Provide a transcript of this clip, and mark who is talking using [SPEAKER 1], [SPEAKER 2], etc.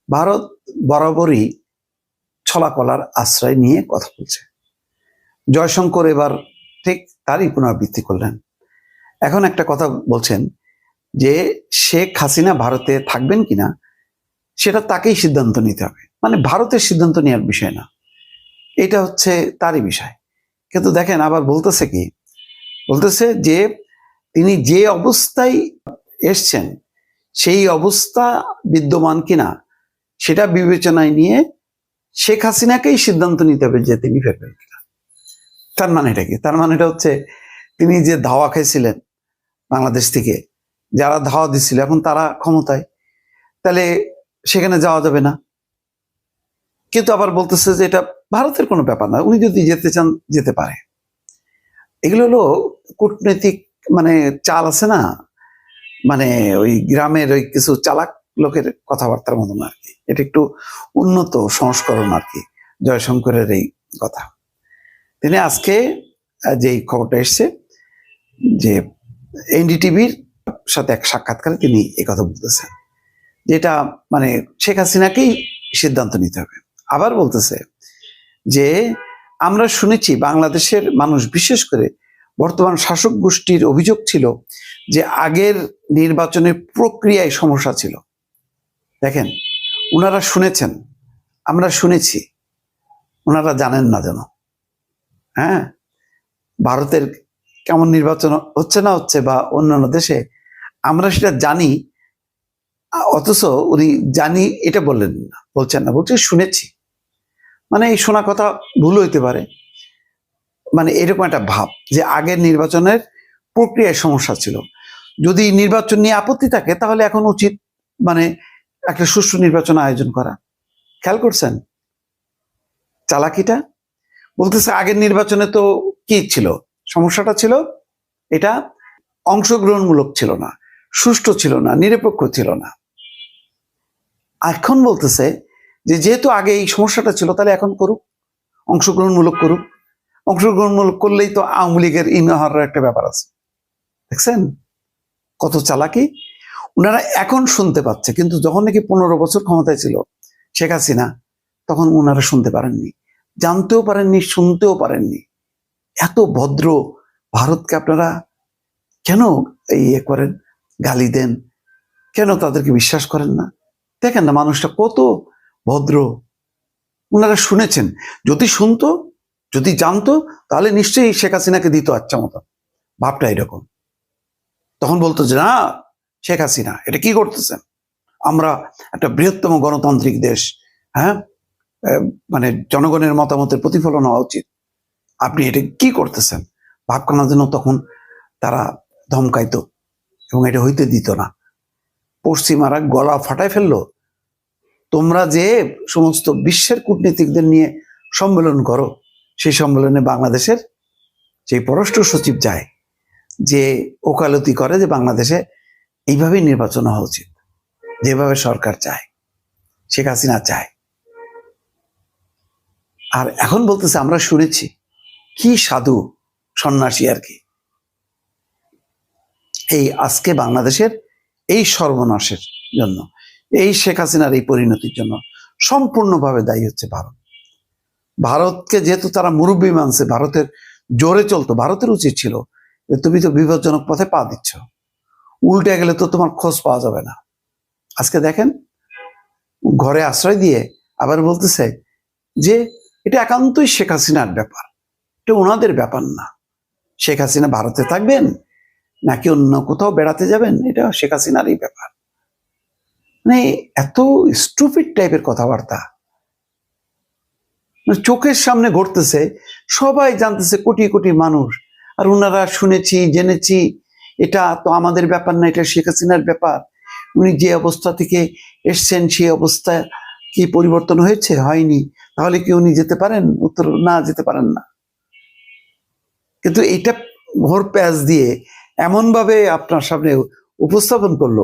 [SPEAKER 1] ভারত বরাবরই ছলাকলার আশ্রয় নিয়ে কথা বলছে। জয়শঙ্কর এবার ঠিক তারই পুনরাবৃত্তি করলেন। এখন একটা কথা বলছেন যে শেখ হাসিনা ভারতে থাকবেন কিনা সেটা তাকেই সিদ্ধান্ত নিতে হবে, মানে ভারতের সিদ্ধান্ত নেওয়ার বিষয় না, এটা হচ্ছে তারই বিষয়। কিন্তু দেখেন আবার বলতেছে যে তিনি যে অবস্থায় এসছেন সেই অবস্থা বিদ্যমান কিনা সেটা বিবেচনায় নিয়ে শেখ হাসিনাকেই সিদ্ধান্ত নিতে হবে যে তিনি ফেরবেন কিনা। তার মানে এটা কি? তার মানে এটা হচ্ছে তিনি যে ধাওয়া খাইছিলেন বাংলাদেশ থেকে, যারা ধাওয়া দিচ্ছিল এখন তারা ক্ষমতায়, তাহলে সেখানে যাওয়া যাবে না। কিন্তু আবার বলতেছে যে এটা ভারতের কোনো ব্যাপার না, উনি যদি যেতে চান যেতে পারে। এগুলো হলো কূটনৈতিক মানে চাল আছে না, মানে ওই গ্রামের ওই কিছু চালাক লোকের কথাবার্তার মতন আর কি। এটা একটু উন্নত সংস্করণ আর কি জয়শঙ্করের এই কথা। তিনি আজকে যেই খবরটা এসছে যে এনডিটিভির সাথে এক সাক্ষাৎকারে তিনি এই কথা বলতেছেন, যেটা মানে শেখ হাসিনাকেই সিদ্ধান্ত নিতে হবে। আবার বলতেছে যে আমরা শুনেছি বাংলাদেশের মানুষ, বিশেষ করে বর্তমান শাসক গোষ্ঠীর অভিযোগ ছিল যে আগের নির্বাচনের প্রক্রিয়ায় সমস্যা ছিল। দেখেন, ওনারা শুনেছেন, আমরা শুনেছি, ওনারা জানেন না যেন। হ্যাঁ, ভারতের কেমন নির্বাচন হচ্ছে না হচ্ছে বা অন্যান্য দেশে আমরা সেটা জানি, অথচ উনি জানি এটা বলছেন না, বলছে শুনেছি। মানে এই শোনা কথা ভুল হইতে পারে, মানে এরকম একটা ভাব যে আগের নির্বাচনের প্রক্রিয়ায় সমস্যা ছিল। যদি নির্বাচন নিয়ে আপত্তি থাকে তাহলে এখন উচিত মানে একটা সুষ্ঠু নির্বাচন আয়োজন করা। খেয়াল করছেন চালাকিটা? বলতেছে আগের নির্বাচনে তো কি ছিল, সমস্যাটা ছিল এটা অংশগ্রহণমূলক ছিল না, সুষ্ঠু ছিল না, নিরপেক্ষ ছিল না। এখন বলতেছে যে যেহেতু আগে এই সমস্যাটা ছিল তাহলে এখন করুক, অংশগ্রহণমূলক করুক। অংশগ্রহণমূলক করলেই তো আওয়ামী লীগের ইনহারের একটা ব্যাপার আছে। দেখছেন কত চালাকি? ওনারা এখন শুনতে পাচ্ছে, কিন্তু যখন নাকি 15 বছর ক্ষমতায় ছিল শেখ হাসিনা তখন ওনারা শুনতে পারেননি, জানতেও পারেননি, শুনতেও পারেননি। এত ভদ্র ভারতকে আপনারা কেন ইয়ে করেন, গালি দেন, কেন তাদেরকে বিশ্বাস করেন না? দেখেন না মানুষটা কত ভদ্র। ওনারা শুনেছেন, যদি শুনতো, যদি জানতো তাহলে নিশ্চয়ই শেখ হাসিনাকে দিত আচ্ছা মতো। ভাবটা এরকম। তখন বলতো যে না, শেখ হাসিনা এটা কি করতেছেন, আমরা একটা বৃহত্তম গণতান্ত্রিক দেশ, হ্যাঁ, মানে জনগণের মতামতের প্রতিফলন হওয়া উচিত, আপনি এটা কি করতেছেন। ভাবখানা যেন তখন তারা ধমকাইতো এবং এটা হইতে দিত না। পশ্চিমারা গলা ফাটায় ফেললো। তোমরা যে সমস্ত বিশ্বের কূটনীতিকদের নিয়ে সম্মেলন করো, সেই সম্মেলনে বাংলাদেশের যে পররাষ্ট্র সচিব যায়, যে ওকালতি করে যে বাংলাদেশে এইভাবেই নির্বাচন হওয়া উচিত, যেভাবে সরকার চায়, শেখ হাসিনা চায়। আর এখন বলতেছে আমরা শুনেছি। কি সাধু সন্ন্যাসী আর কি। এই আজকে বাংলাদেশের এই সর্বনাশের জন্য, এই শেখ হাসিনার এই পরিণতির জন্য সম্পূর্ণভাবে দায়ী হচ্ছে ভারত। ভারতকে যেহেতু তারা মুরব্বী মানছে, ভারতের জোরে চলতো, ভারতের উচিত ছিল যে তুমি তো বিপজ্জনক পথে পা দিচ্ছ, উল্টে গেলে তো তোমার খোঁজ পাওয়া যাবে না। আজকে দেখেন ঘরে আশ্রয় দিয়ে আবার বলতেছে যে এটা একান্তই শেখ হাসিনার ব্যাপার, এটা ওনাদের ব্যাপার না। শেখ হাসিনা ভারতে থাকবেন নাকি অন্য কোথাও বেড়াতে যাবেন, এটা শেখ হাসিনারই ব্যাপার। মানে এত স্টুপিড টাইপের কথাবার্তা চোখের সামনে ঘটতেছে, সবাই জানতেছে, কোটি কোটি মানুষ। আর ওনারা শুনেছি, জেনেছি, এটা তো আমাদের ব্যাপার না, এটা শেখ হাসিনার ব্যাপার। উনি যে অবস্থা থেকে এসছেন সেই অবস্থা কি পরিবর্তন হয়েছে? হয়নি। তাহলে কি উনি যেতে পারেন? উত্তর না, যেতে পারেন না। কিন্তু এটা ঘোর প্যাঁচ দিয়ে এমন ভাবে আপনার সামনে উপস্থাপন করলো